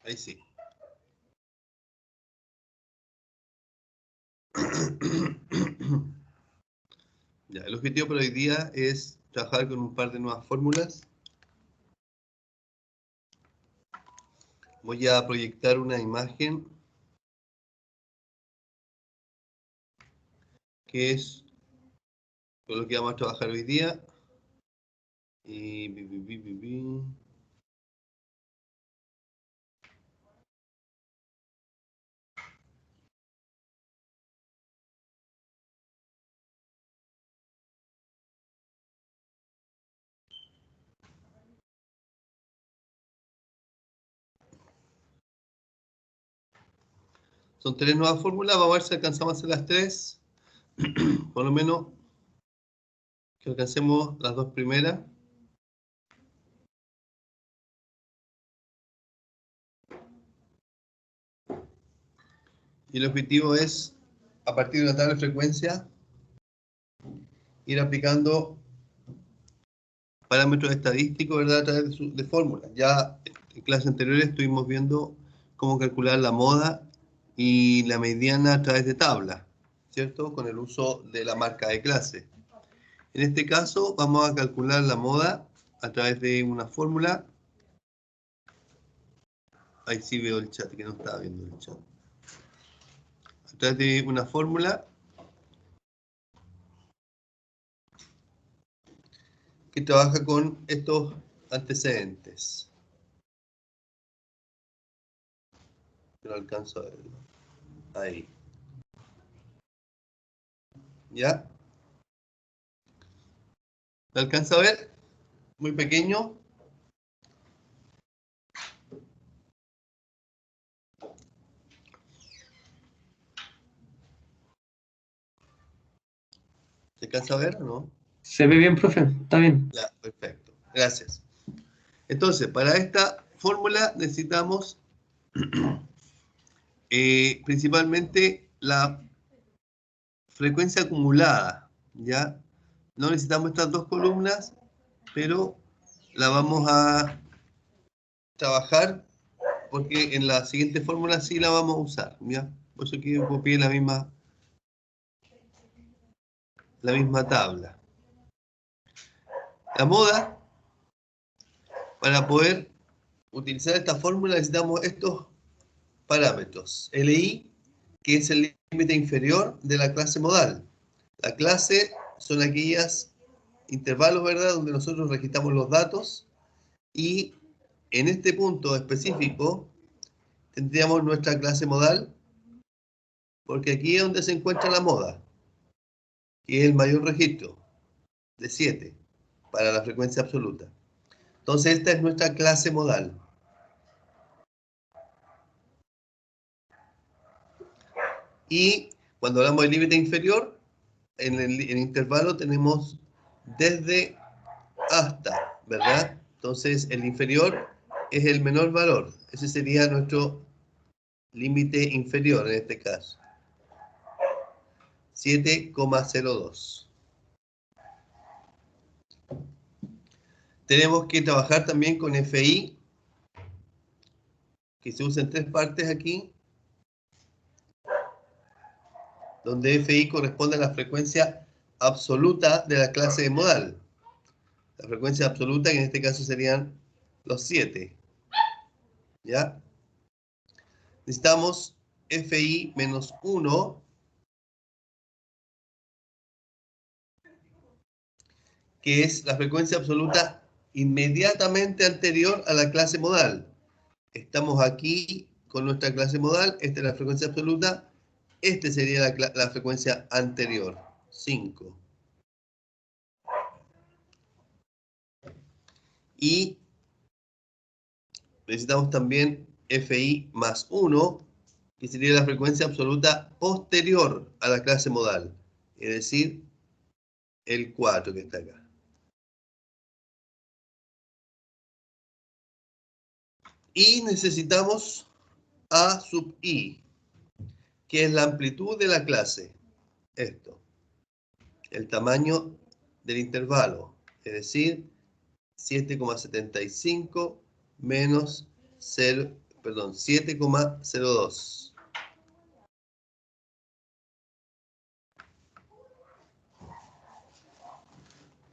Ahí sí. Ya, el objetivo para hoy día es trabajar con un par de nuevas fórmulas. Voy a proyectar una imagen que es con lo que vamos a trabajar hoy día. Y son 3 nuevas fórmulas, vamos a ver si alcanzamos a hacer las 3. Por lo menos que alcancemos las 2 primeras. Y el objetivo es, a partir de una tabla de frecuencia, ir aplicando parámetros estadísticos, ¿verdad?, a través de fórmulas. Ya en clases anteriores estuvimos viendo cómo calcular la moda y la mediana a través de tablas, ¿cierto?, con el uso de la marca de clase. En este caso vamos a calcular la moda a través de una fórmula. Ahí sí veo el chat, que no estaba viendo el chat. A través de una fórmula que trabaja con estos antecedentes. No alcanzo a verlo. Ahí. ¿Ya? ¿Lo alcanza a ver? Muy pequeño. ¿Se alcanza a ver o no? Se ve bien, profe, está bien. Ya, perfecto. Gracias. Entonces, para esta fórmula necesitamos principalmente la frecuencia acumulada, ¿ya? No necesitamos estas dos columnas, pero la vamos a trabajar porque en la siguiente fórmula sí la vamos a usar, ¿ya? Por eso que copié la misma tabla. La moda, para poder utilizar esta fórmula necesitamos estos parámetros. LI, que es el límite inferior de la clase modal. La clase son aquellas intervalos, ¿verdad?, donde nosotros registramos los datos, y en este punto específico tendríamos nuestra clase modal, porque aquí es donde se encuentra la moda, que es el mayor registro, de 7, para la frecuencia absoluta. Entonces esta es nuestra clase modal. Y cuando hablamos del límite inferior, en el intervalo tenemos desde hasta, ¿verdad? Entonces el inferior es el menor valor. Ese sería nuestro límite inferior en este caso. 7,02. Tenemos que trabajar también con FI, que se usa en 3 partes aquí, donde FI corresponde a la frecuencia absoluta de la clase de modal. La frecuencia absoluta, que en este caso serían los 7. ¿Ya? Necesitamos FI menos 1, que es la frecuencia absoluta inmediatamente anterior a la clase modal. Estamos aquí con nuestra clase modal, esta es la frecuencia absoluta, esta sería la frecuencia anterior, 5. Y necesitamos también FI más 1, que sería la frecuencia absoluta posterior a la clase modal, es decir, el 4 que está acá. Y necesitamos A sub I, que es la amplitud de la clase. Esto, el tamaño del intervalo, es decir, 7,75 menos perdón, 7,02.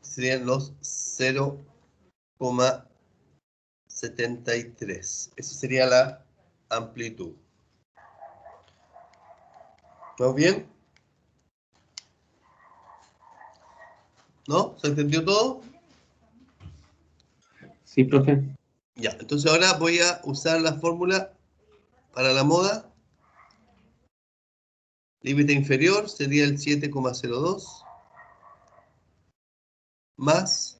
Serían los 0,73. Esa sería la amplitud. ¿Vamos bien? ¿No? ¿Se entendió todo? Sí, profe. Ya, entonces ahora voy a usar la fórmula para la moda. Límite inferior sería el 7,02 más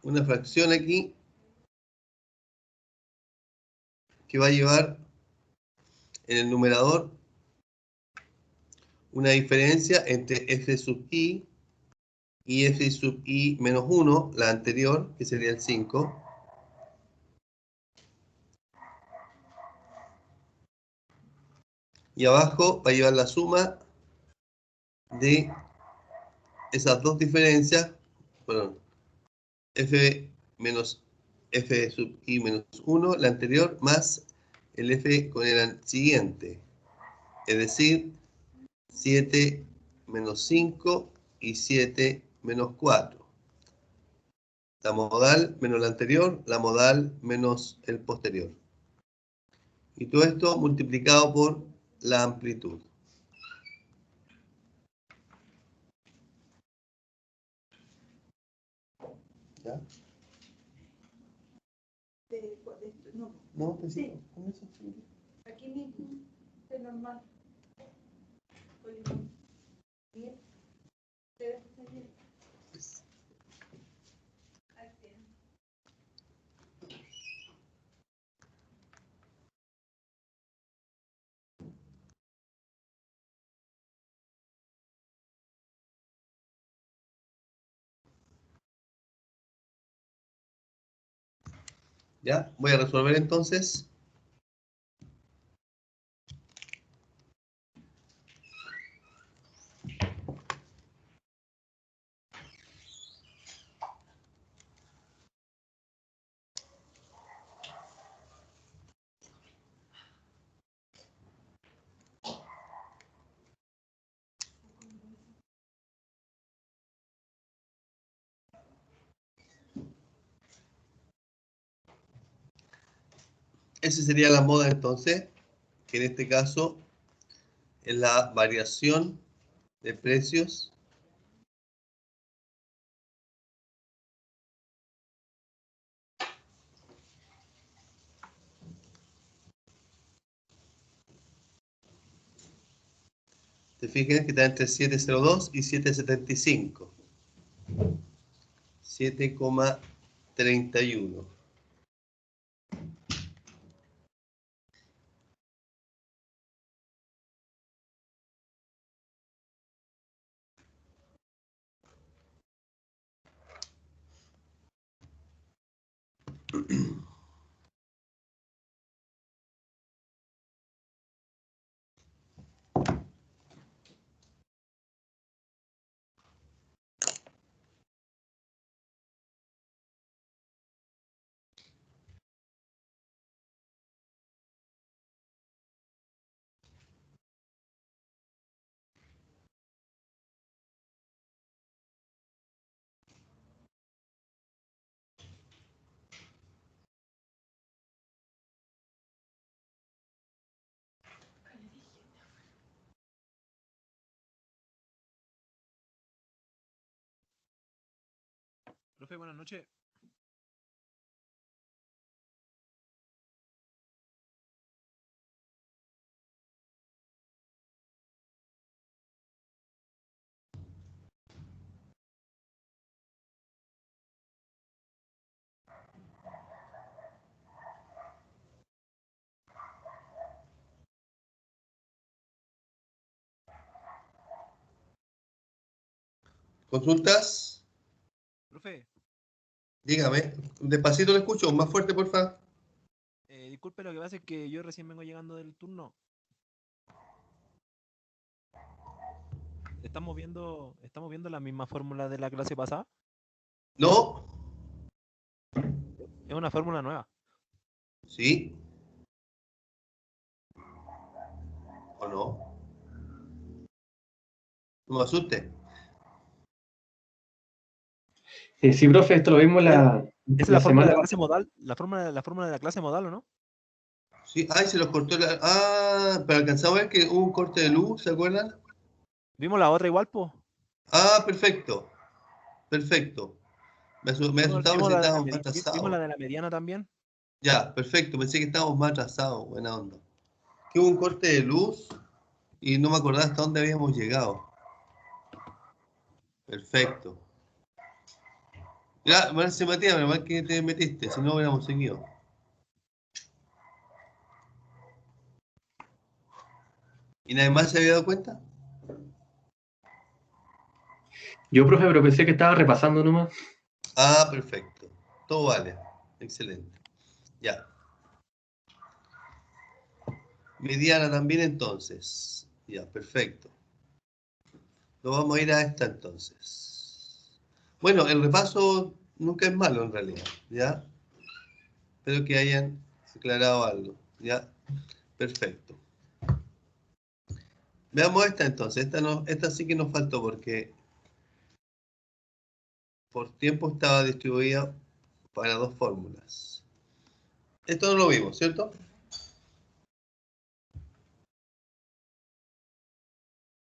una fracción aquí que va a llevar en el numerador una diferencia entre f sub i y f sub i menos 1, la anterior, que sería el 5. Y abajo va a llevar la suma de esas dos diferencias, bueno, f menos f sub i menos 1, la anterior, más el f con el siguiente. Es decir, 7 menos 5 y 7 menos 4. La modal menos la anterior, la modal menos el posterior. Y todo esto multiplicado por la amplitud. ¿Ya? No, pues sí. Con eso sí. Aquí mismo, es normal. Bien. ¿Ya? Voy a resolver entonces. Esa sería la moda entonces, que en este caso es la variación de precios te fijas que está entre 7,02 y 7,75. 7,31. Profe, buenas noches. ¿Consultas? Profe, Dígame. Despacito lo escucho, más fuerte, por favor. disculpe, lo que pasa es que yo recién vengo llegando del turno. Estamos viendo la misma fórmula de la clase pasada. ¿No? Es una fórmula nueva. Sí. ¿O no? No me asuste. Sí, profe, esto lo vimos Esa es la la fórmula de semana la clase modal, la fórmula de la clase modal, ¿o no? Sí, ay, se los cortó la... Ah, pero alcanzamos a ver que hubo un corte de luz, ¿se acuerdan? Vimos la otra igual, po. Ah, perfecto. Perfecto. Me asustaba, pensé que estábamos más Vimos la atrasados. de la mediana también. Ya, perfecto. Pensé que estábamos más atrasados. Buena onda. Que hubo un corte de luz y no me acordaba hasta dónde habíamos llegado. Perfecto. Ya, Marce Matías, menos mal que te metiste, si no hubiéramos seguido. ¿Y nadie más se había dado cuenta? Yo, profe, pero pensé que estaba repasando nomás. Ah, perfecto. Todo vale. Excelente. Ya. Mediana también entonces. Ya, perfecto. Nos vamos a ir a esta entonces. Bueno, el repaso nunca es malo en realidad, ¿ya? Espero que hayan aclarado algo, ¿ya? Perfecto. Veamos esta entonces. Esta sí que nos faltó porque por tiempo estaba distribuida para dos fórmulas. Esto no lo vimos, ¿cierto?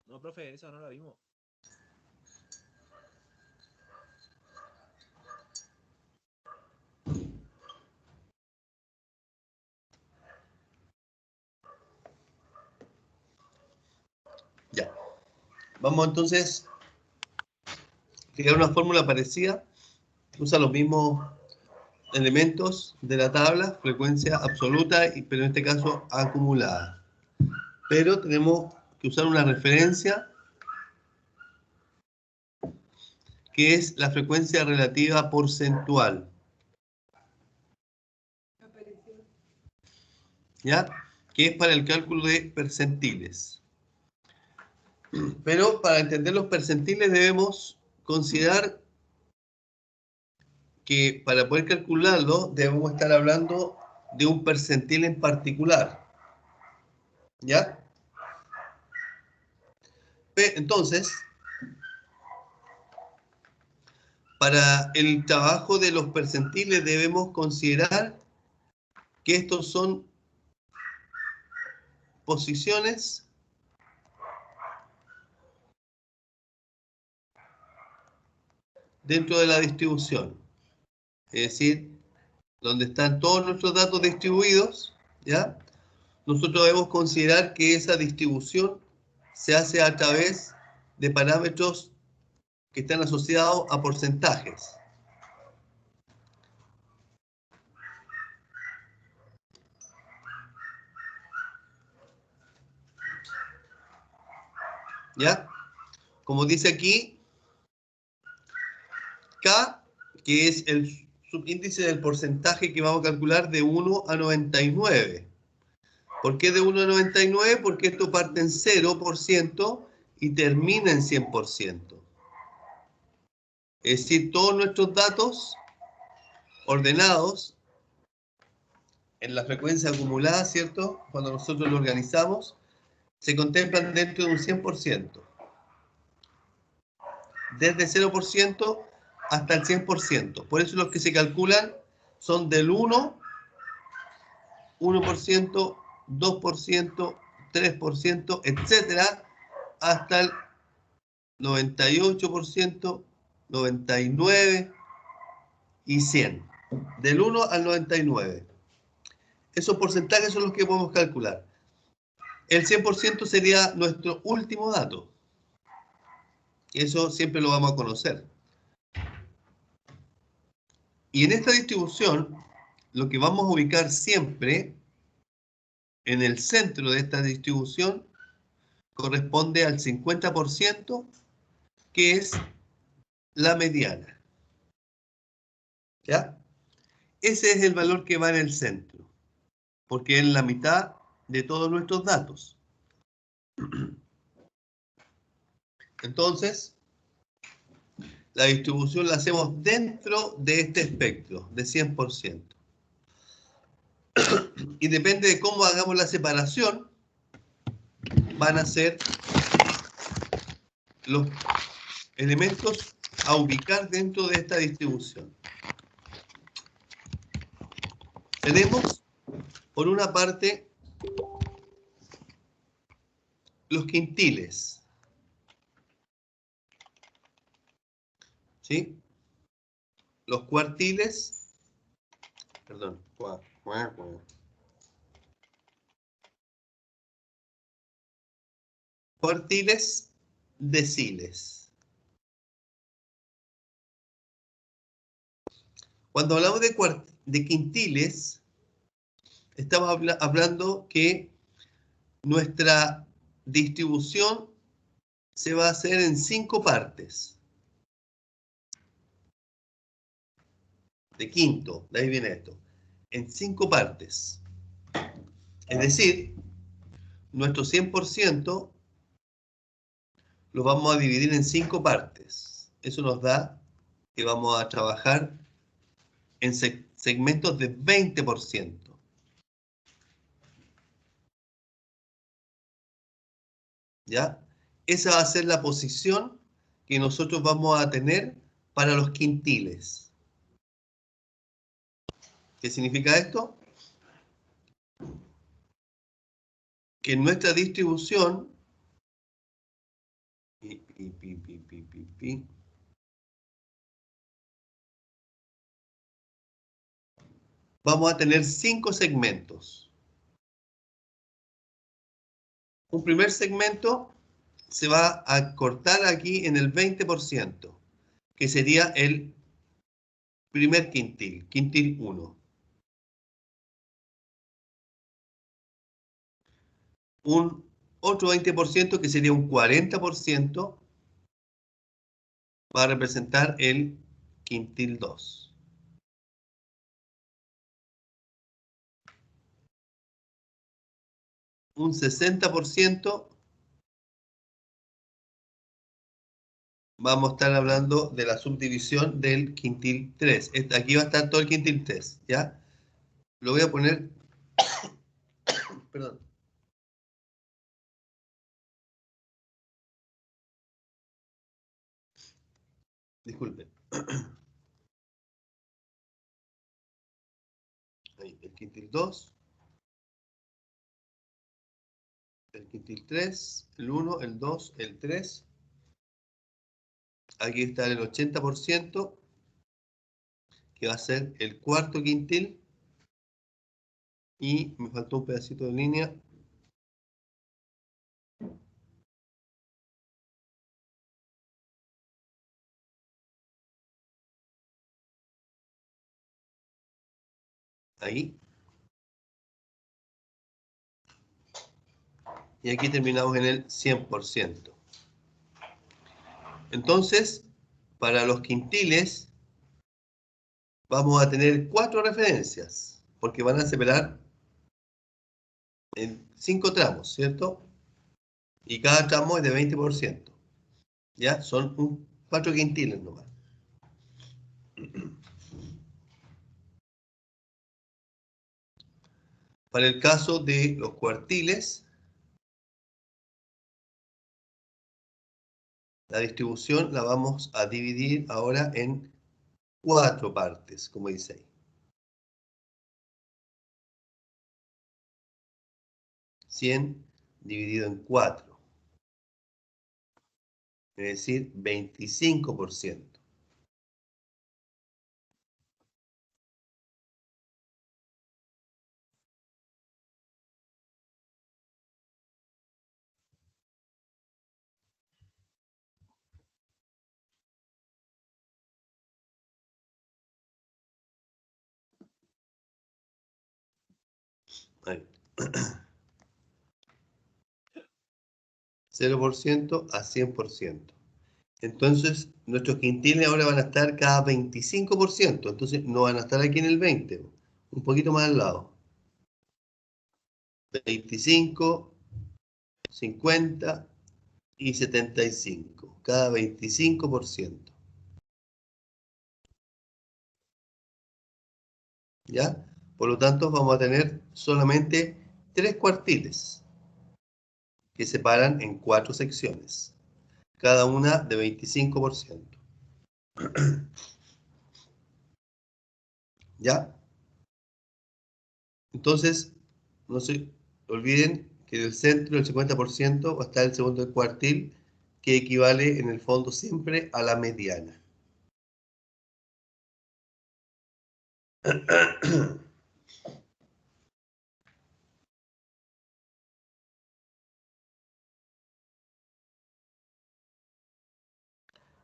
No, profe, esa no la vimos. Ya. Vamos entonces a crear una fórmula parecida. Usa los mismos elementos de la tabla, frecuencia absoluta, pero en este caso acumulada. Pero tenemos que usar una referencia que es la frecuencia relativa porcentual. ¿Ya? Que es para el cálculo de percentiles. Pero para entender los percentiles debemos considerar que para poder calcularlo debemos estar hablando de un percentil en particular. ¿Ya? Entonces, para el trabajo de los percentiles debemos considerar que estos son posiciones dentro de la distribución. Es decir, donde están todos nuestros datos distribuidos, ¿ya? Nosotros debemos considerar que esa distribución se hace a través de parámetros que están asociados a porcentajes. ¿Ya? Como dice aquí, K, que es el subíndice del porcentaje que vamos a calcular de 1 a 99. ¿Por qué de 1 a 99? Porque esto parte en 0% y termina en 100%. Es decir, todos nuestros datos ordenados en la frecuencia acumulada, ¿cierto? Cuando nosotros lo organizamos, se contemplan dentro de un 100%. Desde 0% hasta el 100%. Por eso los que se calculan son del 1, 1%, 2%, 3%, etcétera, hasta el 98%, 99% y 100. Del 1 al 99. Esos porcentajes son los que podemos calcular. El 100% sería nuestro último dato. Eso siempre lo vamos a conocer. Y en esta distribución, lo que vamos a ubicar siempre en el centro de esta distribución corresponde al 50%, que es la mediana. ¿Ya? Ese es el valor que va en el centro, porque es la mitad de todos nuestros datos. Entonces, la distribución la hacemos dentro de este espectro de 100%. Y depende de cómo hagamos la separación, van a ser los elementos a ubicar dentro de esta distribución. Tenemos, por una parte, los quintiles, ¿sí? Los cuartiles, perdón, cuartiles, deciles. Cuando hablamos de quintiles, estamos hablando que nuestra distribución se va a hacer en 5 partes. De quinto, de ahí viene esto. En 5 partes. Es decir, nuestro 100% lo vamos a dividir en 5 partes. Eso nos da que vamos a trabajar en segmentos de 20%. ¿Ya? Esa va a ser la posición que nosotros vamos a tener para los quintiles. ¿Qué significa esto? Que en nuestra distribución vamos a tener 5 segmentos. Un primer segmento se va a cortar aquí en el 20%, que sería el primer quintil, quintil 1. Un otro 20%, que sería un 40%, va a representar el quintil 2. Un 60% vamos a estar hablando de la subdivisión del quintil 3. Aquí va a estar todo el quintil 3, ¿ya? Lo voy a poner, perdón. Disculpen. Ahí, el quintil 2. El quintil 3, el 1, el 2, el 3. Aquí está el 80%, que va a ser el cuarto quintil. Y me faltó un pedacito de línea. Ahí. Y aquí terminamos en el 100%. Entonces, para los quintiles, vamos a tener 4 referencias, porque van a separar en 5 tramos, ¿cierto? Y cada tramo es de 20%. ¿Ya? Son 4 quintiles nomás. Para el caso de los cuartiles, la distribución la vamos a dividir ahora en 4 partes, como dice ahí. 100 dividido en 4. Es decir, 25%. Ahí. 0% a 100%. Entonces, nuestros quintiles ahora van a estar cada 25%. Entonces, no van a estar aquí en el 20%, un poquito más al lado. 25, 50 y 75, cada 25%. ¿Ya? Por lo tanto, vamos a tener solamente 3 cuartiles. que se paran en 4 secciones, cada una de 25%. ¿Ya? Entonces, no se olviden que del centro del 50% va a estar el segundo cuartil, que equivale en el fondo siempre a la mediana.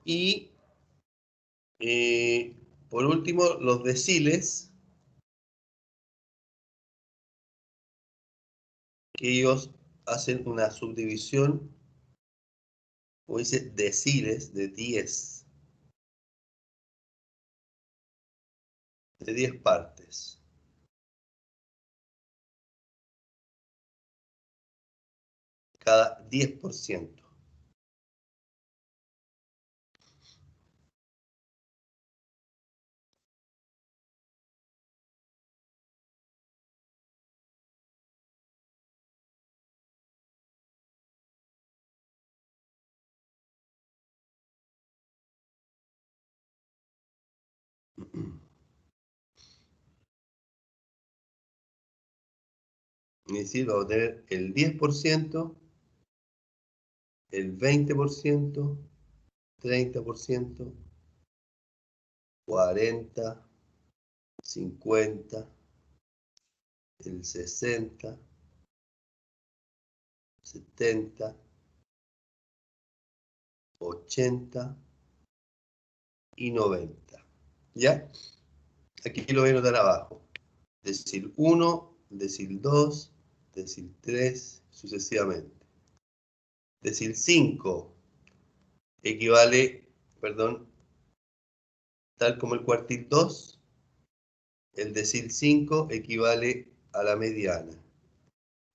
Y por último, los deciles, que ellos hacen una subdivisión, como dice, deciles de 10 partes. Cada 10%. Es decir, vamos a tener el 10%, el 20%, 30%, 40%, 50%, el 60%, 70%, 80% y 90%. ¿Ya? Aquí lo voy a anotar abajo. Decil 1, decil 2, decil 3, sucesivamente. Decil 5 equivale, perdón, tal como el cuartil 2, el decil 5 equivale a la mediana,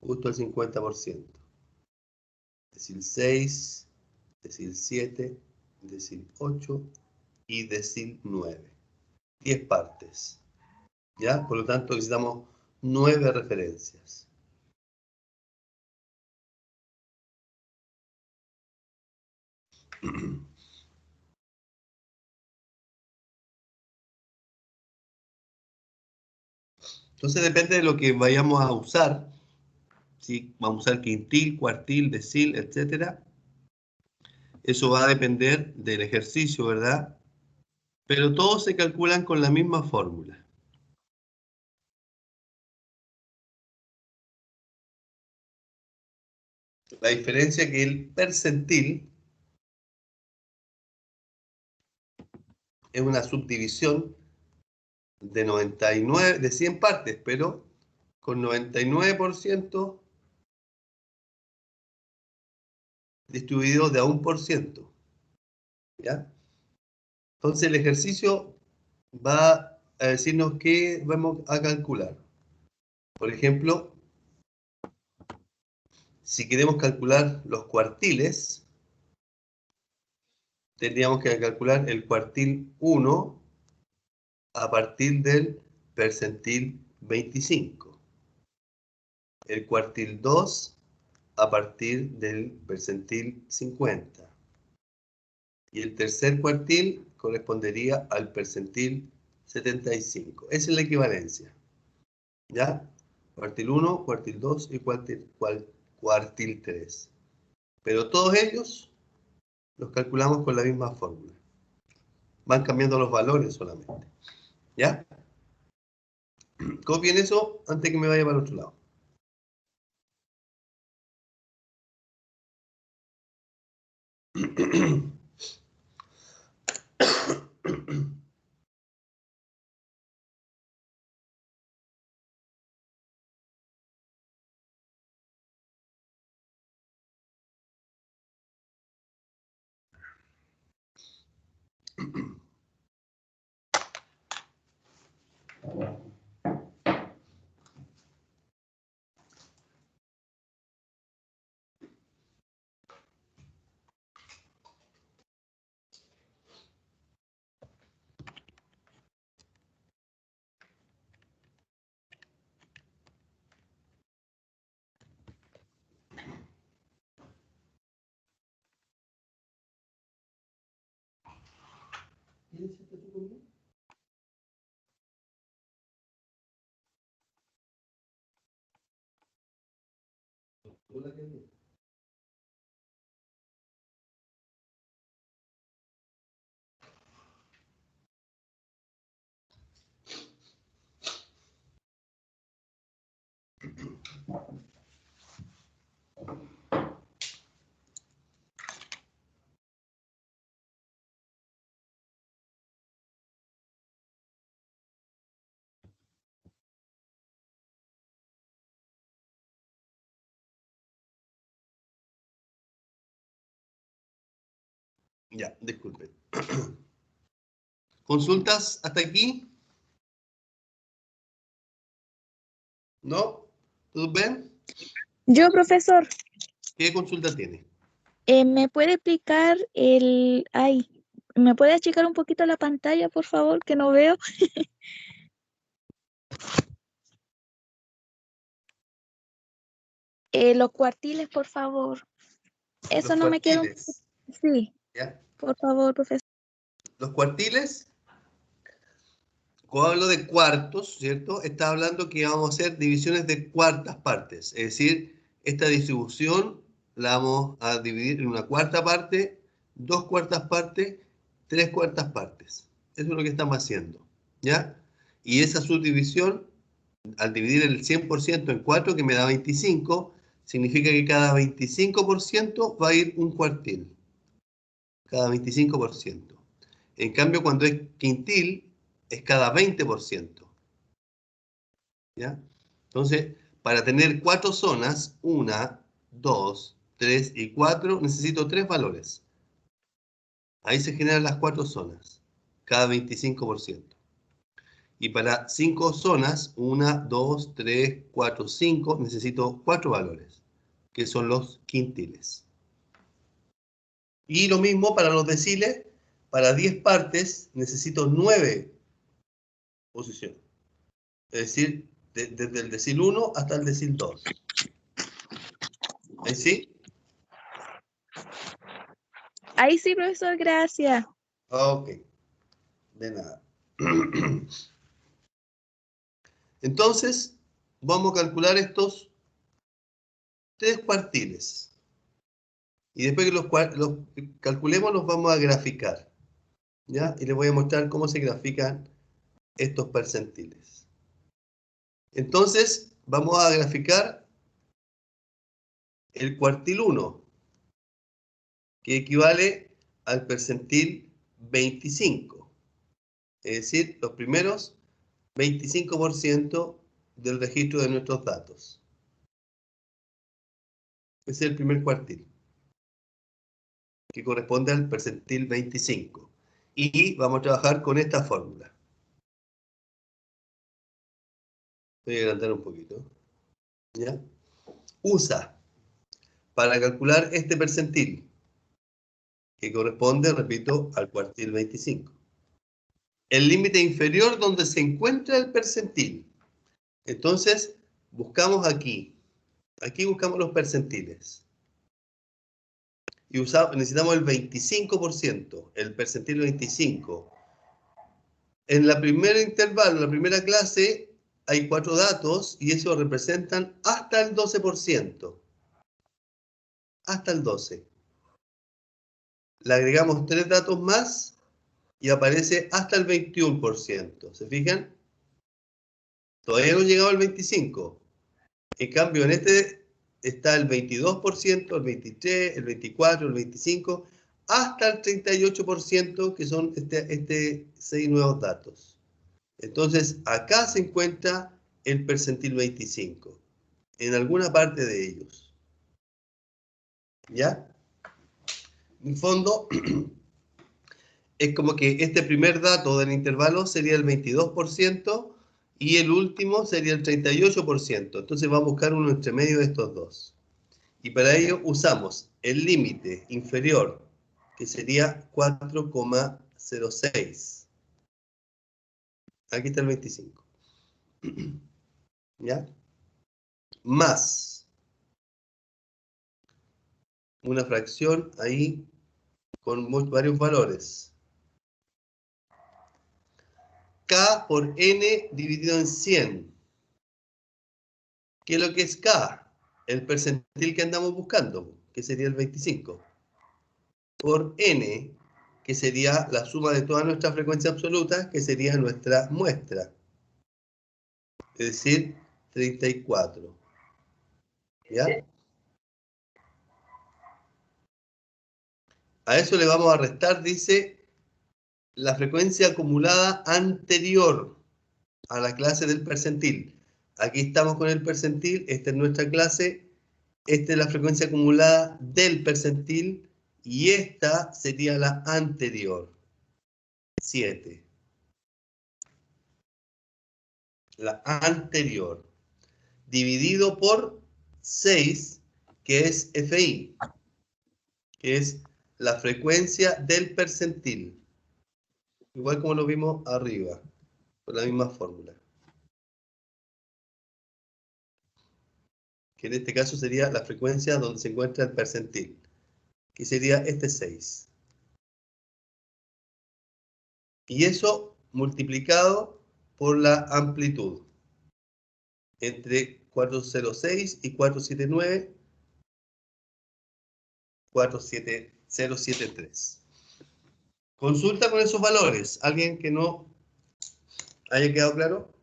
justo el 50%. Decil 6, decil 7, decil 8 y decil 9. 10 partes. ¿Ya? Por lo tanto, necesitamos 9 referencias. Entonces depende de lo que vayamos a usar. ¿Sí? Vamos a usar quintil, cuartil, decil, etcétera. Eso va a depender del ejercicio, ¿verdad? Pero todos se calculan con la misma fórmula. La diferencia es que el percentil es una subdivisión de 99, de 100 partes, pero con 99% distribuido de a 1%. ¿Ya? Entonces el ejercicio va a decirnos qué vamos a calcular. Por ejemplo, si queremos calcular los cuartiles, tendríamos que calcular el cuartil 1 a partir del percentil 25. El cuartil 2 a partir del percentil 50. Y el tercer cuartil correspondería al percentil 75. Esa es la equivalencia. ¿Ya? Cuartil 1, cuartil 2 y cuartil 3. Pero todos ellos los calculamos con la misma fórmula. Van cambiando los valores solamente. ¿Ya? Copien eso antes que me vaya para el otro lado. Ya, disculpen. ¿Consultas hasta aquí? ¿No? ¿Todo bien? Yo, profesor, ¿Qué consulta tiene? ¿me puede explicar el... Ay, ¿me puede achicar un poquito la pantalla, por favor, que no veo? Los cuartiles, por favor. Eso Los no me quedó... cuartiles. Sí, ¿Ya? por favor, profesor. Los cuartiles, cuando hablo de cuartos, ¿cierto? Está hablando que vamos a hacer divisiones de cuartas partes. Es decir, esta distribución la vamos a dividir en una cuarta parte, dos cuartas partes, tres cuartas partes. Eso es lo que estamos haciendo, ¿ya? Y esa subdivisión, al dividir el 100% en 4, que me da 25, significa que cada 25% va a ir un cuartil. Cada 25%. En cambio, cuando es quintil, es cada 20%. ¿Ya? Entonces, para tener 4 zonas, 1, 2, 3 y 4, necesito 3 valores. Ahí se generan las 4 zonas, cada 25%. Y para 5 zonas, 1, 2, 3, 4, 5, necesito 4 valores, que son los quintiles. Y lo mismo para los deciles, para 10 partes necesito 9 posiciones. Es decir, desde el decil 1 hasta el decil 2. ¿Ahí sí? Ahí sí, profesor, gracias. Ok, de nada. Entonces, vamos a calcular estos 3 cuartiles. Y después que los calculemos, los vamos a graficar. ¿Ya? Y les voy a mostrar cómo se grafican estos percentiles. Entonces, vamos a graficar el cuartil 1, que equivale al percentil 25. Es decir, los primeros 25% del registro de nuestros datos. Ese es el primer cuartil, que corresponde al percentil 25. Y vamos a trabajar con esta fórmula. Voy a agrandar un poquito. ¿Ya? Usa para calcular este percentil, que corresponde, repito, al cuartil 25. El límite inferior donde se encuentra el percentil. Entonces, buscamos aquí. Aquí buscamos los percentiles. Y necesitamos el 25%, el percentil 25. En la primera intervalo, en la primera clase, hay 4 datos y eso representan hasta el 12%. Hasta el 12%. Le agregamos 3 datos más y aparece hasta el 21%. ¿Se fijan? Todavía no ha llegado al 25%. En cambio, en este está el 22%, el 23%, el 24%, el 25%, hasta el 38%, que son 6 nuevos datos. Entonces, acá se encuentra el percentil 25, en alguna parte de ellos. ¿Ya? En fondo, es como que este primer dato del intervalo sería el 22% y el último sería el 38%. Entonces, vamos a buscar uno entre medio de estos dos. Y para ello usamos el límite inferior, que sería 4,06. Aquí está el 25. ¿Ya? Más una fracción ahí con varios valores. K por N dividido en 100. ¿Qué es lo que es K? El percentil que andamos buscando, que sería el 25. Por N, que sería la suma de todas nuestras frecuencias absolutas, que sería nuestra muestra. Es decir, 34. ¿Ya? A eso le vamos a restar, dice, la frecuencia acumulada anterior a la clase del percentil. Aquí estamos con el percentil, esta es nuestra clase, esta es la frecuencia acumulada del percentil y esta sería la anterior, 7. La anterior, dividido por 6, que es FI, que es la frecuencia del percentil. Igual como lo vimos arriba, con la misma fórmula. Que en este caso sería la frecuencia donde se encuentra el percentil, que sería este 6. Y eso multiplicado por la amplitud, entre 406 y 479, 47073. Consulta con esos valores. ¿Alguien que no haya quedado claro?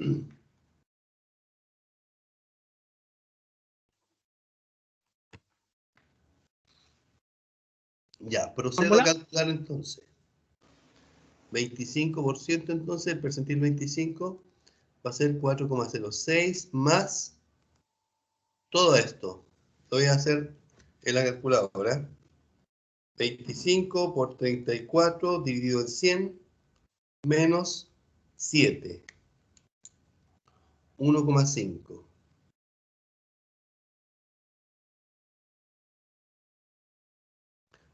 Ya, procedo a calcular entonces. 25% entonces, el percentil 25 va a ser 4,06 más todo esto. Lo voy a hacer en la calculadora. 25 por 34 dividido en 100 menos 7. 1,5.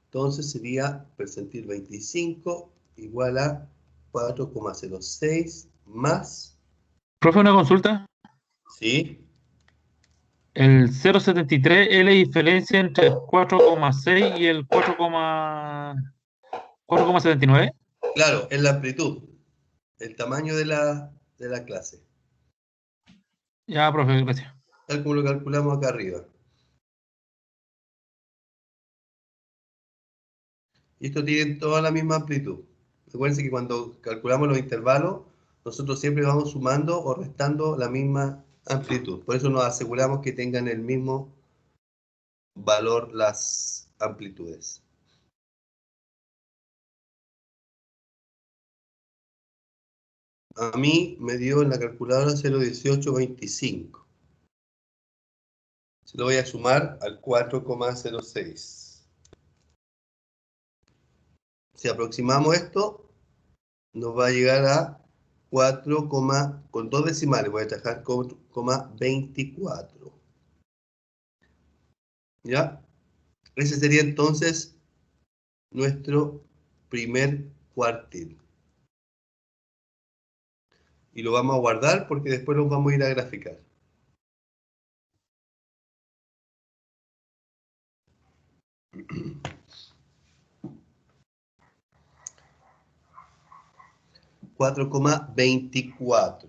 Entonces sería percentil 25 igual a 4,06 más, Profe, una consulta. ¿sí? El 0,73 es la diferencia entre el 4,6 y el 4,79. Claro, es la amplitud, el tamaño de la clase, Ya, profe, gracias. tal como lo calculamos acá arriba. Y esto tiene toda la misma amplitud. Recuerden que cuando calculamos los intervalos, nosotros siempre vamos sumando o restando la misma amplitud. Por eso nos aseguramos que tengan el mismo valor las amplitudes. A mí me dio en la calculadora 0,1825. Se lo voy a sumar al 4,06. Si aproximamos esto, nos va a llegar a 4, con dos decimales, voy a dejar 4,24. ¿Ya? Ese sería entonces nuestro primer cuartil. Y lo vamos a guardar porque después nos vamos a ir a graficar. $4,24.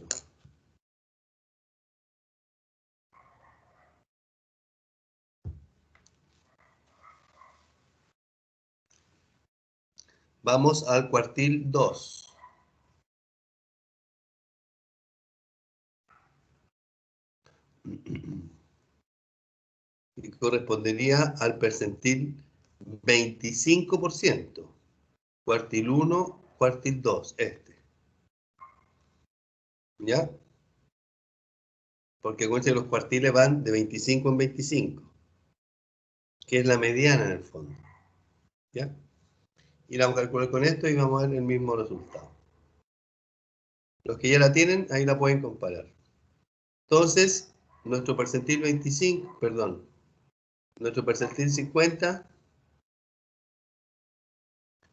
Vamos al cuartil 2. Y correspondería al percentil 25%. Cuartil 1, cuartil 2, este. ¿Ya? Porque acuérdense que los cuartiles van de 25 en 25, que es la mediana en el fondo. ¿Ya? Y la vamos a calcular con esto y vamos a ver el mismo resultado. Los que ya la tienen, ahí la pueden comparar. Entonces, nuestro percentil 25, perdón, nuestro percentil 50,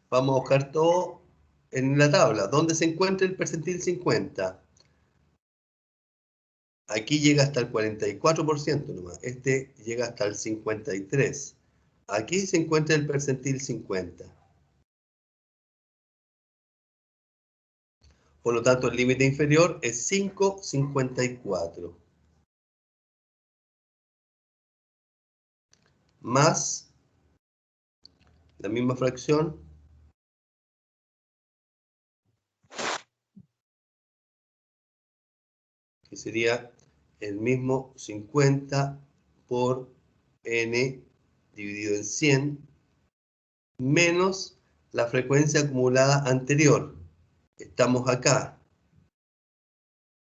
vamos a buscar todo en la tabla. ¿Dónde se encuentra el percentil 50? Aquí llega hasta el 44% nomás. Este llega hasta el 53%. Aquí se encuentra el percentil 50. Por lo tanto, el límite inferior es 5,54. Más la misma fracción, que sería el mismo 50 por n dividido en 100, menos la frecuencia acumulada anterior. Estamos acá.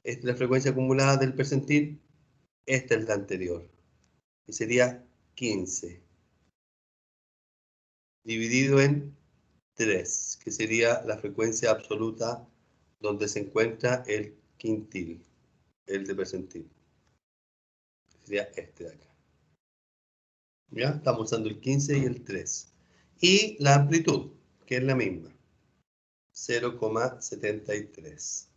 Esta es la frecuencia acumulada del percentil, esta es la anterior, que sería 15, dividido en 3, que sería la frecuencia absoluta donde se encuentra el quintil, el de percentil. Sería este de acá. ¿Ya? Estamos usando el 15 y el 3. Y la amplitud, que es la misma, 0,73.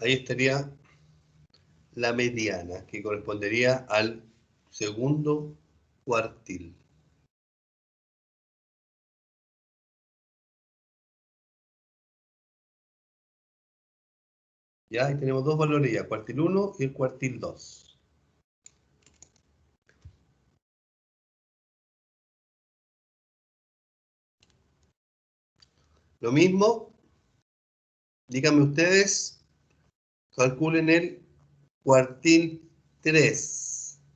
Ahí estaría la mediana, que correspondería al segundo cuartil. Ya, ahí tenemos dos valores ya, cuartil 1 y el cuartil 2. Lo mismo, díganme ustedes, calculen el cuartil 3, que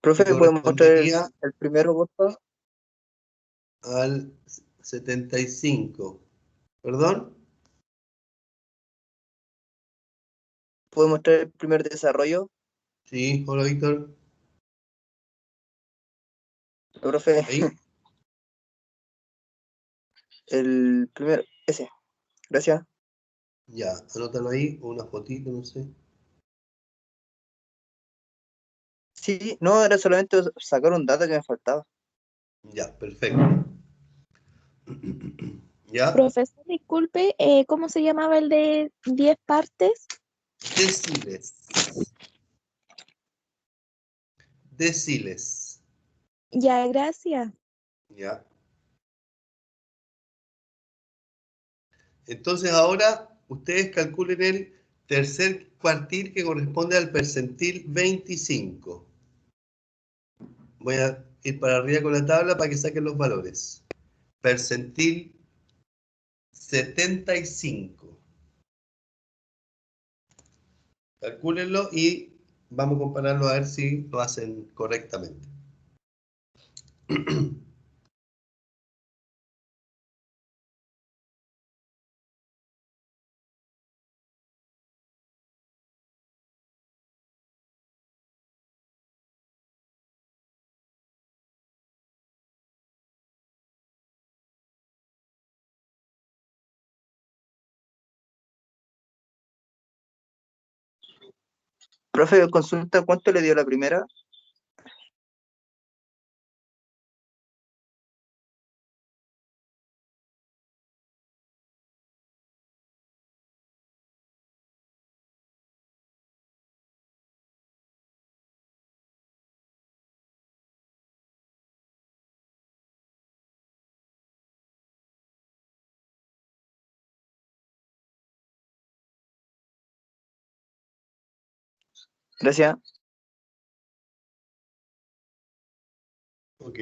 Profe, ¿puede mostrar correspondería el primero, por favor? al 75. ¿Perdón? ¿Puede mostrar el primer desarrollo? Sí, hola Víctor. Profe, Ahí, el primero, ese. Gracias. ya, anótalo ahí, o una fotito, no sé. Sí, no, era solamente sacar un dato que me faltaba. Ya, perfecto. Ya, Profesor, disculpe, ¿cómo se llamaba el de 10 partes? deciles. Deciles. Ya, gracias. Ya. Entonces ahora ustedes calculen el tercer cuartil que corresponde al percentil 25. Voy a ir para arriba con la tabla para que saquen los valores. Percentil 75. Calcúlenlo y vamos a compararlo a ver si lo hacen correctamente. Profe, consulta, ¿cuánto le dio la primera? Gracias. Ok.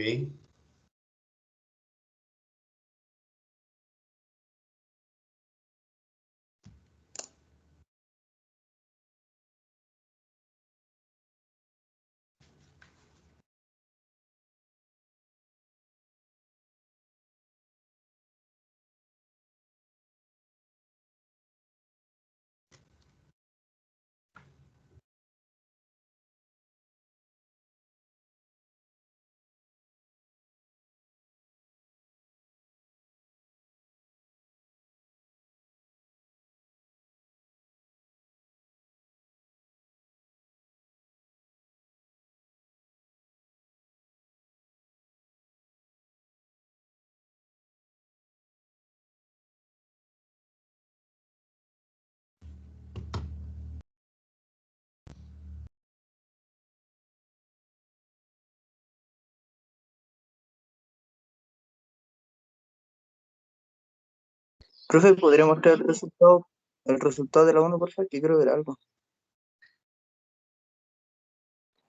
Profe, ¿podría mostrar el resultado de la 1, por favor? Que quiero ver algo.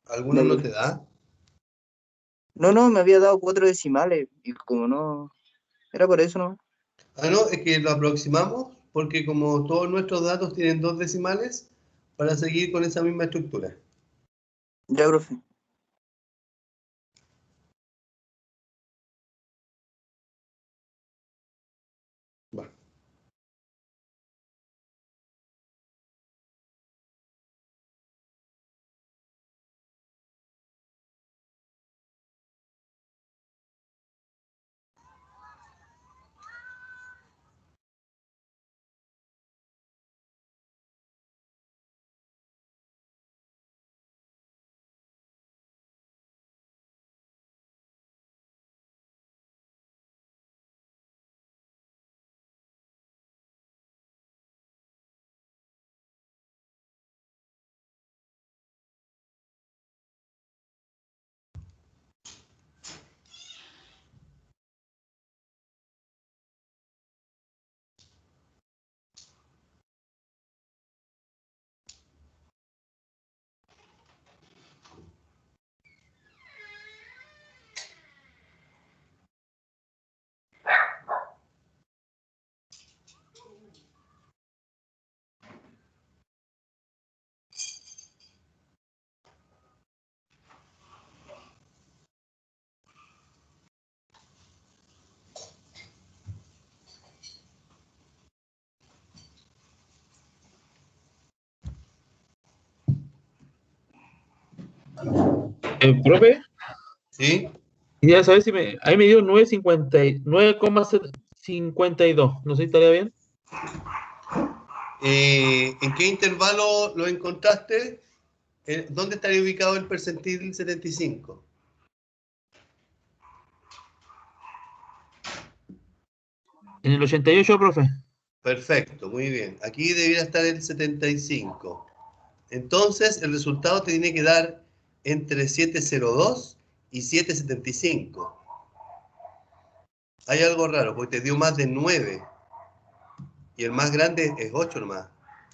¿Alguno Ya, no profe. te da? No, me había dado 4 decimales y como no, era por eso, ¿no? Ah, no, es que lo aproximamos porque como todos nuestros datos tienen 2 decimales, para seguir con esa misma estructura. Ya, profe. Va. Profe, ¿Sí? quería saber si ahí me dio 9,52. No sé si estaría bien. ¿En qué intervalo lo encontraste? ¿Dónde estaría ubicado el percentil 75? En el 88, profe. Perfecto, muy bien. Aquí debiera estar el 75. Entonces, el resultado te tiene que dar entre 702 y 775. Hay algo raro, porque te dio más de 9 y el más grande es 8 nomás.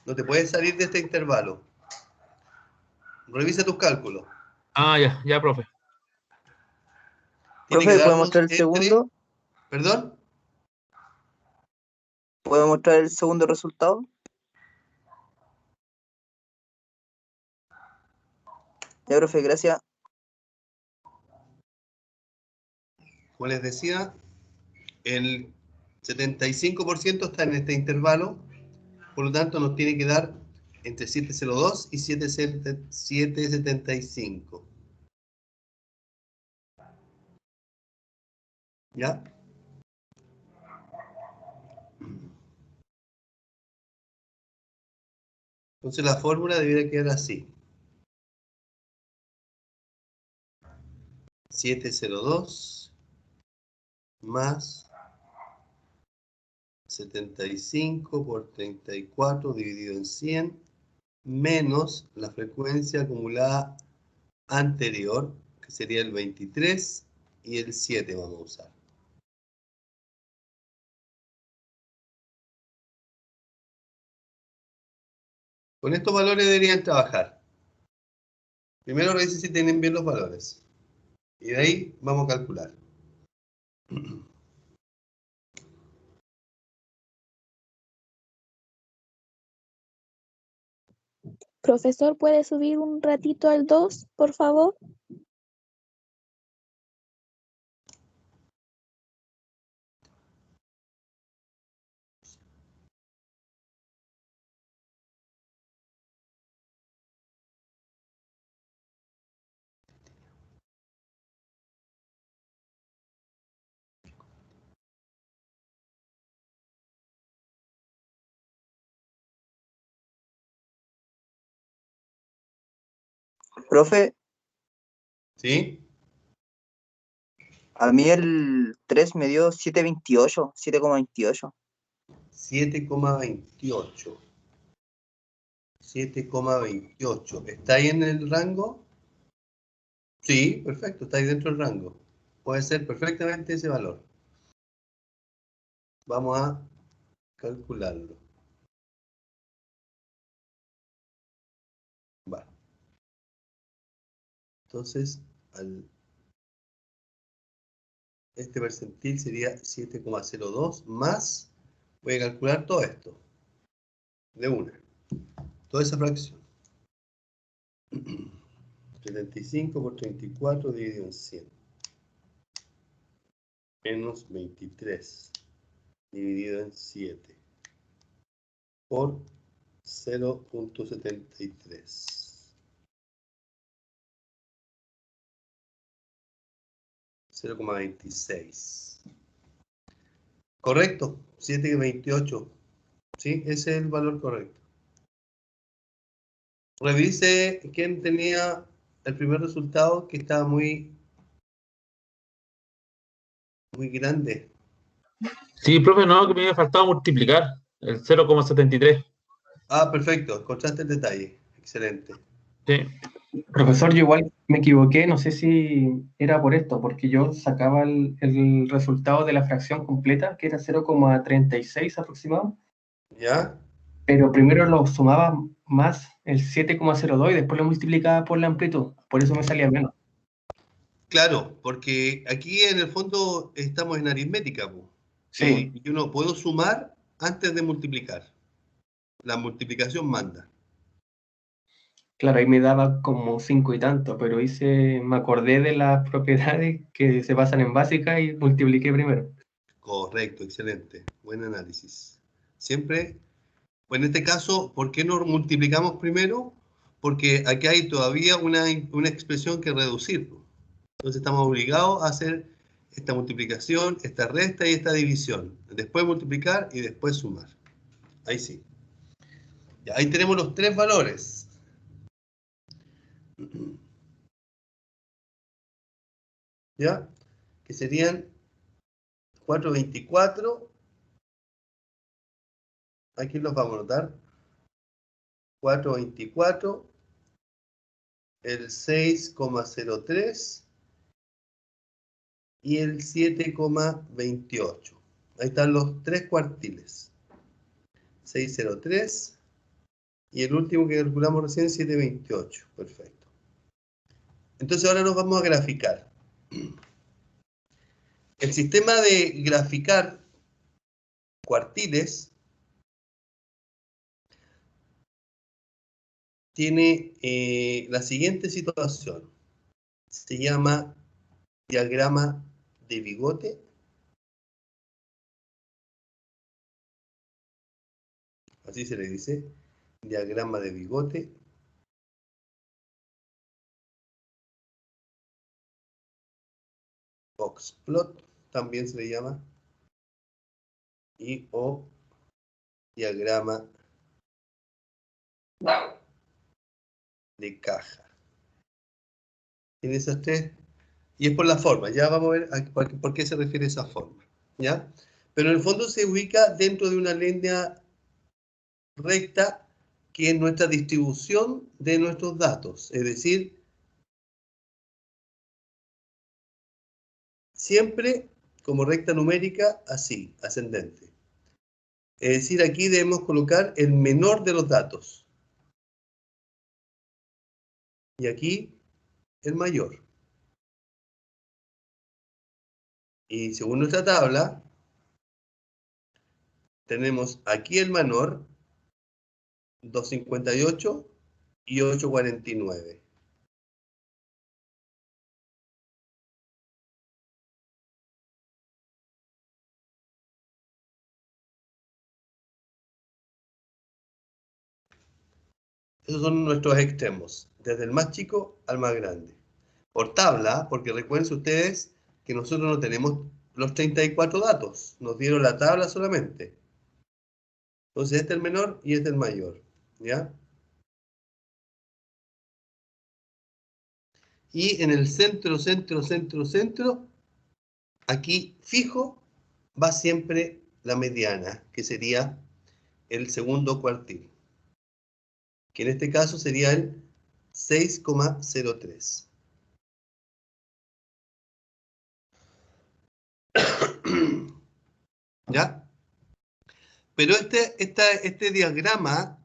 No te puedes salir de este intervalo. Revisa tus cálculos. Ah, ya, profe. Tiene que Profe, ¿puede darnos mostrar el entre... segundo? ¿Perdón? ¿Puede mostrar el segundo resultado? Ya, profe, gracias. Como les decía, el 75% está en este intervalo, por lo tanto nos tiene que dar entre 702 y 775. ¿Ya? Entonces la fórmula debería quedar así. 702 más 75 por 34 dividido en 100 menos la frecuencia acumulada anterior, que sería el 23, y el 7 vamos a usar. Con estos valores deberían trabajar. Primero revisen si tienen bien los valores. Y de ahí vamos a calcular. Profesor, ¿puede subir un ratito al 2, por favor? Profe, ¿Sí? a mí el 3 me dio 7,28, 7,28. 7,28. 7,28. ¿Está ahí en el rango? Sí, perfecto, está ahí dentro del rango. Puede ser perfectamente ese valor. Vamos a calcularlo. Va. Entonces, este percentil sería 7,02 más, voy a calcular todo esto, de una, toda esa fracción. 75 por 34 dividido en 100, menos 23 dividido en 7, por 0,73. 0,26. ¿Correcto? 7,28. ¿Sí? Ese es el valor correcto. Revise quién tenía el primer resultado, que estaba muy grande. Sí, profe, no, que me había faltado multiplicar el 0,73. Ah, perfecto. Encontraste el detalle. Excelente. Sí. Profesor, yo igual me equivoqué, no sé si era por esto, porque yo sacaba el resultado de la fracción completa, que era 0,36 aproximado, ¿Ya? pero primero lo sumaba más el 7,02 y después lo multiplicaba por la amplitud, por eso me salía menos. Claro, porque aquí en el fondo estamos en aritmética, po. Sí, Y uno puedo sumar antes de multiplicar. La multiplicación manda. claro, ahí me daba como 5 y tanto, pero me acordé de las propiedades que se basan en básica y multipliqué primero. Correcto, excelente. Buen análisis. Siempre, pues en este caso, ¿por qué no multiplicamos primero? Porque aquí hay todavía una expresión que reducir, po. Entonces estamos obligados a hacer esta multiplicación, esta resta y esta división. Después multiplicar y después sumar. Ahí sí. Ya, ahí tenemos los tres valores. ¿Ya? Que serían 4,24. Aquí los vamos a anotar. 4,24. El 6,03. Y el 7,28. Ahí están los tres cuartiles. 6,03. Y el último que calculamos recién, 7,28. Perfecto. Entonces ahora nos vamos a graficar. El sistema de graficar cuartiles tiene la siguiente situación. Se llama diagrama de bigote. Así se le dice. Diagrama de bigote. Boxplot también se le llama. Y o diagrama de caja. Tiene esas tres. Y es por la forma. Ya vamos a ver por qué se refiere a esa forma. ¿Ya? Pero en el fondo se ubica dentro de una línea recta, que es nuestra distribución de nuestros datos. Es decir, siempre como recta numérica, así, ascendente. Es decir, aquí debemos colocar el menor de los datos. y aquí el mayor. Y según nuestra tabla, tenemos aquí el menor, 258 y 849. Esos son nuestros extremos, desde el más chico al más grande. Por tabla, porque recuerden ustedes que nosotros no tenemos los 34 datos, nos dieron la tabla solamente. Entonces este es el menor y este es el mayor, ¿ya? Y en el centro, aquí fijo, va siempre la mediana, que sería el segundo cuartil, que en este caso sería el 6,03. ¿Ya? Pero este diagrama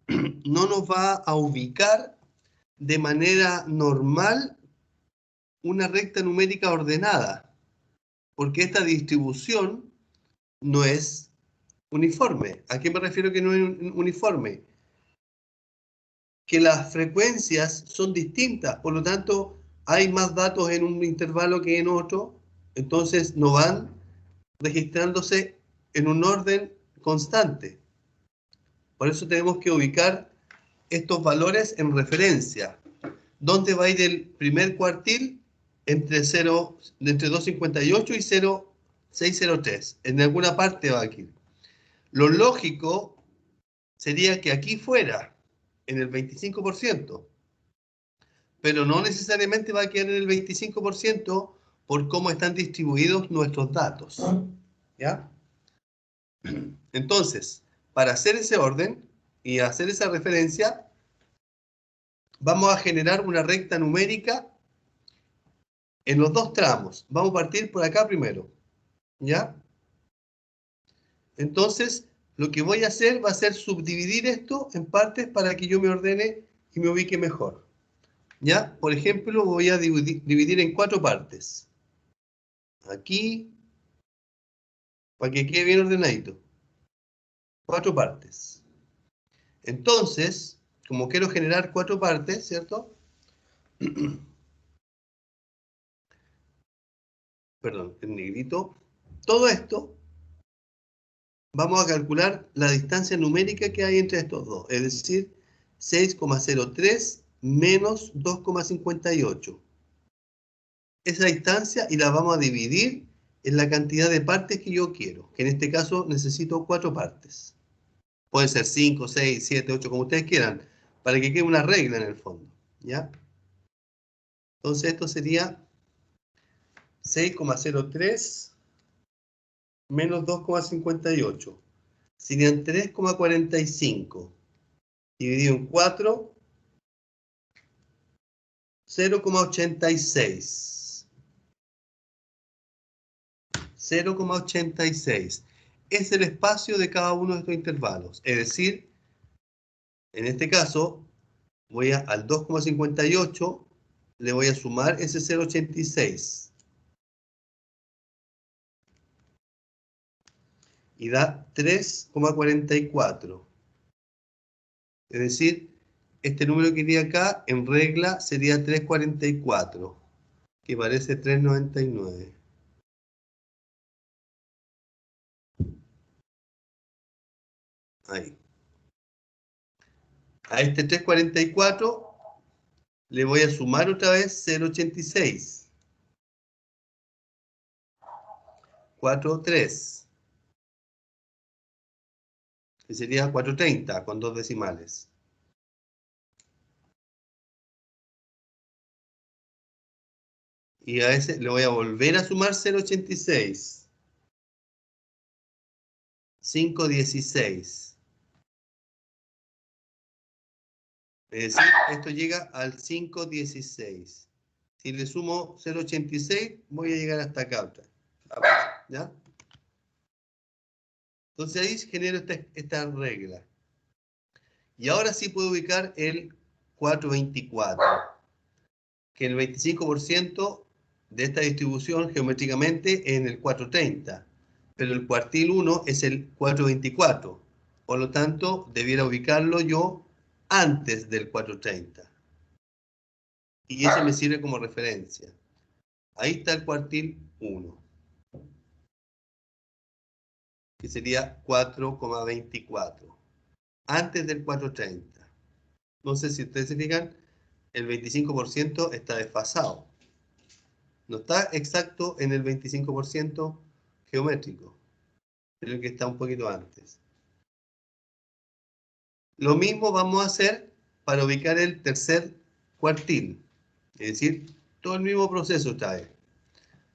no nos va a ubicar de manera normal una recta numérica ordenada, porque esta distribución no es uniforme. ¿A qué me refiero que no es uniforme? Que las frecuencias son distintas, por lo tanto hay más datos en un intervalo que en otro, entonces no van registrándose en un orden constante. Por eso tenemos que ubicar estos valores en referencia. ¿Dónde va a ir el primer cuartil? Entre 258 y 0603. En alguna parte va aquí. Lo lógico sería que aquí fuera en el 25%, pero no necesariamente va a quedar en el 25% por cómo están distribuidos nuestros datos. ¿Ya? Entonces, para hacer ese orden y hacer esa referencia, vamos a generar una recta numérica en los dos tramos. Vamos a partir por acá primero. ¿Ya? Entonces, lo que voy a hacer va a ser subdividir esto en partes para que yo me ordene y me ubique mejor. ¿Ya? Por ejemplo, voy a dividir en 4 partes. Aquí, para que quede bien ordenadito. 4 partes. Entonces, como quiero generar 4 partes, ¿cierto? Perdón, en negrito. Todo esto, vamos a calcular la distancia numérica que hay entre estos dos. Es decir, 6,03 menos 2,58. Esa distancia y la vamos a dividir en la cantidad de partes que yo quiero. Que en este caso necesito 4 partes. Pueden ser 5, 6, 7, 8, como ustedes quieran. Para que quede una regla en el fondo. ¿Ya? Entonces esto sería 6,03 menos 2,58. Serían 3,45. Dividido en 4, 0,86. 0,86. Es el espacio de cada uno de estos intervalos. Es decir, en este caso, voy al 2,58, le voy a sumar ese 0,86. Y da 3,44. Es decir, este número que iría acá, en regla, sería 3,44, que parece 3,99. Ahí. A este 3,44 le voy a sumar otra vez 0,86. 4,3. Que sería 4,30 con 2 decimales. Y a ese le voy a volver a sumar 0,86. 5,16. Es decir, esto llega al 5,16. Si le sumo 0,86, voy a llegar hasta acá. ¿Ya? Entonces ahí genero esta regla. Y ahora sí puedo ubicar el 4,24. que el 25% de esta distribución geométricamente es en el 430, pero el cuartil 1 es el 424. Por lo tanto, debiera ubicarlo yo antes del 430. Y eso me sirve como referencia. Ahí está el cuartil 1, que sería 4,24, antes del 430. Entonces, si ustedes se fijan, el 25% está desfasado. No está exacto en el 25% geométrico, pero que está un poquito antes. Lo mismo vamos a hacer para ubicar el tercer cuartil, es decir, todo el mismo proceso esta vez.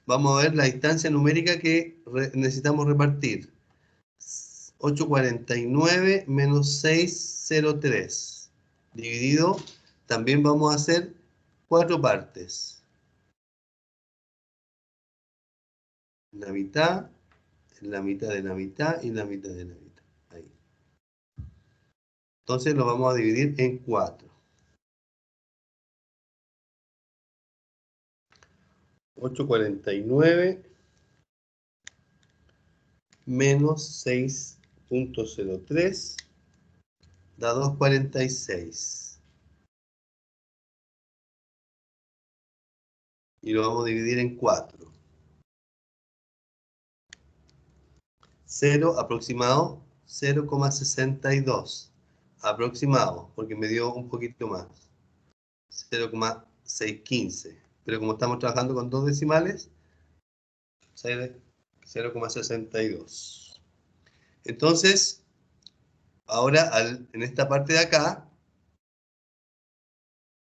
Vamos a ver la distancia numérica que necesitamos repartir. 849 menos 603 dividido, también vamos a hacer 4 partes. La mitad, la mitad de la mitad y la mitad de la mitad. Ahí. Entonces lo vamos a dividir en 4. 849 menos 6.03 da 2,46. Y lo vamos a dividir en 4. 0 aproximado, 0,62. Aproximado, porque me dio un poquito más. 0,615. Pero como estamos trabajando con 2 decimales, 0,62. Entonces, ahora en esta parte de acá,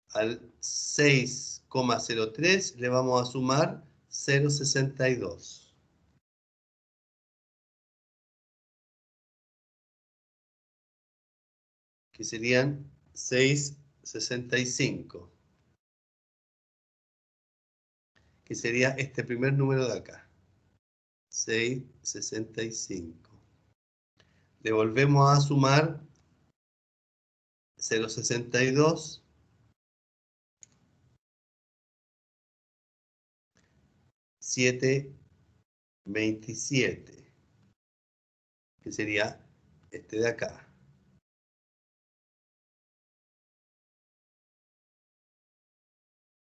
al 6,03 le vamos a sumar 0,62. Que serían 6,65. Que sería este primer número de acá. 6,65. Le volvemos a sumar 0,62. 7,27. Que sería este de acá.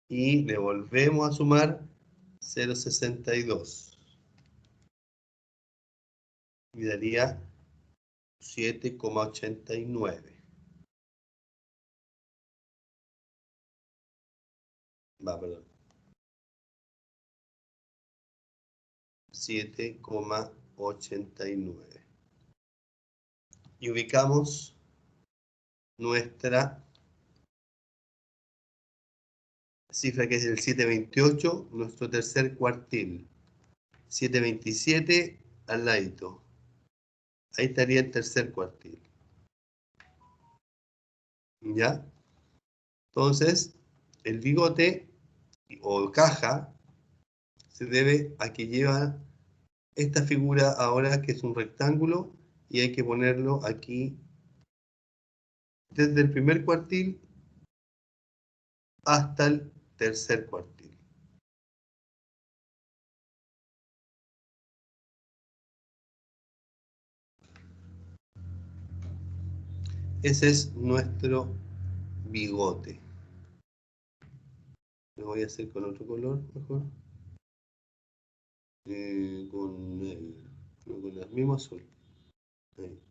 Y le volvemos a sumar 0,62. Y daría 7,89. Perdón. 7,89. Y ubicamos nuestra cifra, que es el 728, nuestro tercer cuartil. 727 al ladito. Ahí estaría el tercer cuartil. ¿Ya? Entonces, el bigote o caja se debe a que lleva esta figura ahora, que es un rectángulo, y hay que ponerlo aquí desde el primer cuartil hasta el tercer cuartil. Ese es nuestro bigote. Lo voy a hacer con otro color mejor. Con el mismo azul. Ahí.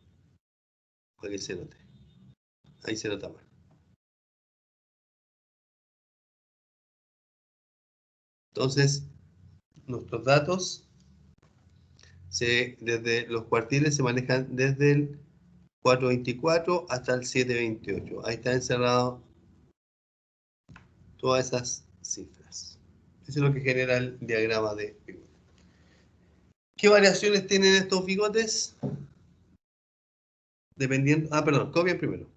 Para que se note. Ahí se nota más. Entonces, nuestros datos desde los cuartiles se manejan desde el 424 hasta el 728. Ahí está encerrado todas esas cifras. Eso es lo que genera el diagrama de bigote. ¿Qué variaciones tienen estos bigotes? Dependiendo... perdón, copien primero.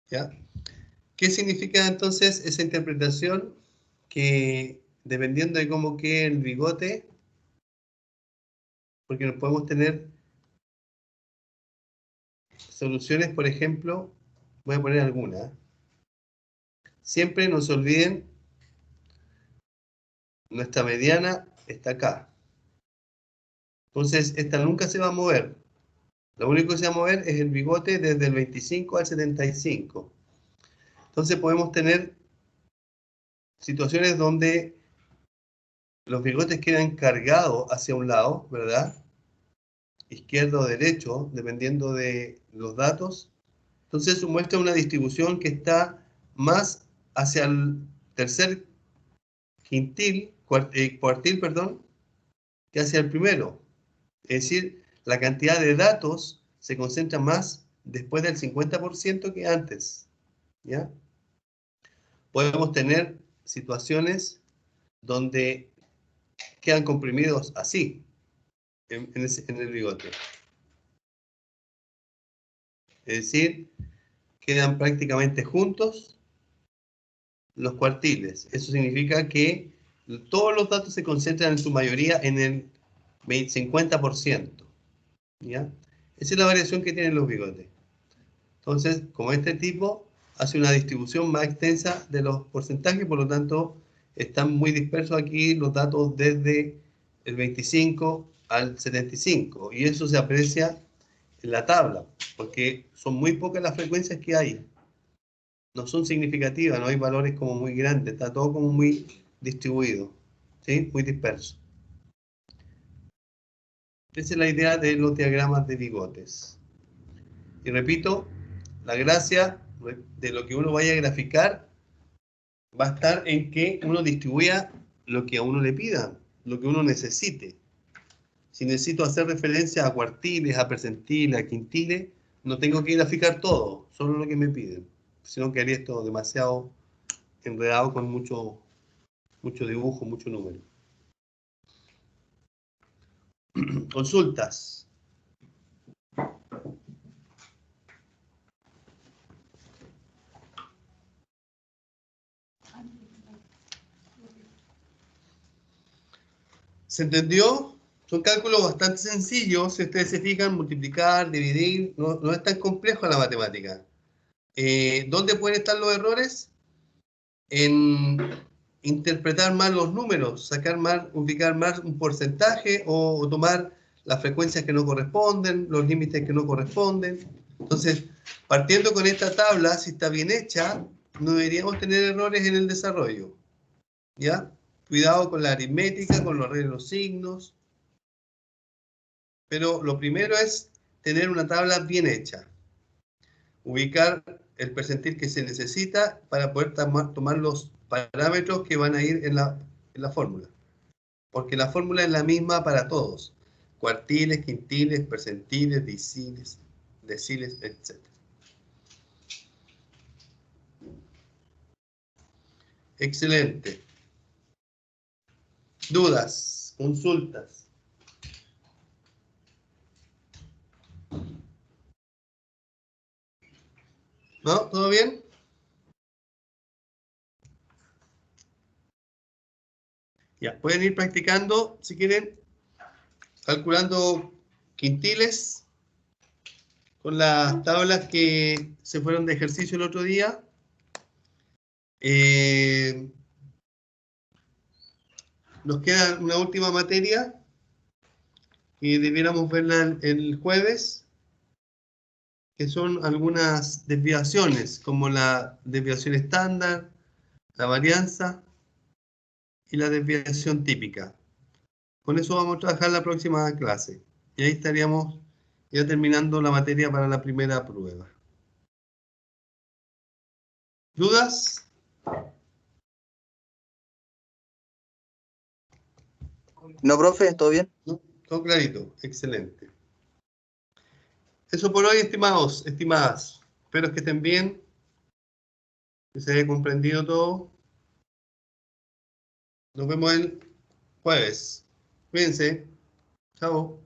¿Ya? ¿Qué significa entonces esa interpretación? Que dependiendo de cómo quede el bigote, porque nos podemos tener soluciones, por ejemplo, voy a poner algunas. Siempre no se olviden, nuestra mediana está acá. Entonces, esta nunca se va a mover. Lo único que se va a mover es el bigote desde el 25 al 75. Entonces podemos tener situaciones donde los bigotes quedan cargados hacia un lado, ¿verdad? Izquierdo o derecho, dependiendo de los datos. Entonces eso muestra una distribución que está más hacia el tercer cuartil, perdón, que hacia el primero. Es decir, la cantidad de datos se concentra más después del 50% que antes, ¿ya? Podemos tener situaciones donde quedan comprimidos así, en el bigote. Es decir, quedan prácticamente juntos los cuartiles. Eso significa que todos los datos se concentran en su mayoría en el 50%. ¿Ya? Esa es la variación que tienen los bigotes. Entonces, como este tipo hace una distribución más extensa de los porcentajes, por lo tanto, están muy dispersos aquí los datos desde el 25 al 75. Y eso se aprecia en la tabla, porque son muy pocas las frecuencias que hay. No son significativas, no hay valores como muy grandes, está todo como muy distribuido, ¿sí? Muy disperso. Esa es la idea de los diagramas de bigotes. Y repito, la gracia de lo que uno vaya a graficar va a estar en que uno distribuya lo que a uno le pidan, lo que uno necesite. Si necesito hacer referencia a cuartiles, a percentiles, a quintiles, no tengo que graficar todo, solo lo que me piden. Sino que haría esto demasiado enredado con mucho dibujo, mucho número. Consultas. ¿Se entendió? Son cálculos bastante sencillos, si ustedes se fijan, multiplicar, dividir, no es tan complejo la matemática. ¿Dónde pueden estar los errores? En interpretar mal los números, sacar mal, ubicar mal un porcentaje o tomar las frecuencias que no corresponden, los límites que no corresponden. Entonces, partiendo con esta tabla, si está bien hecha, no deberíamos tener errores en el desarrollo. ¿Ya? Cuidado con la aritmética, con los arreglos de los signos. Pero lo primero es tener una tabla bien hecha. Ubicar el percentil que se necesita para poder tomar los parámetros que van a ir en la fórmula. Porque la fórmula es la misma para todos. Cuartiles, quintiles, percentiles, deciles, etc. Excelente. ¿Dudas? ¿Consultas? ¿No? ¿Todo bien? Ya, pueden ir practicando, si quieren, calculando quintiles con las tablas que se fueron de ejercicio el otro día. Nos queda una última materia que debiéramos verla el jueves, que son algunas desviaciones, como la desviación estándar, la varianza y la desviación típica. Con eso vamos a trabajar la próxima clase. Y ahí estaríamos ya terminando la materia para la primera prueba. ¿Dudas? No, profe, ¿todo bien? ¿No? Todo clarito, excelente. Eso por hoy, estimados, estimadas. Espero que estén bien, que se haya comprendido todo. Nos vemos el jueves. Cuídense. Chao.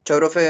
Chao, profe.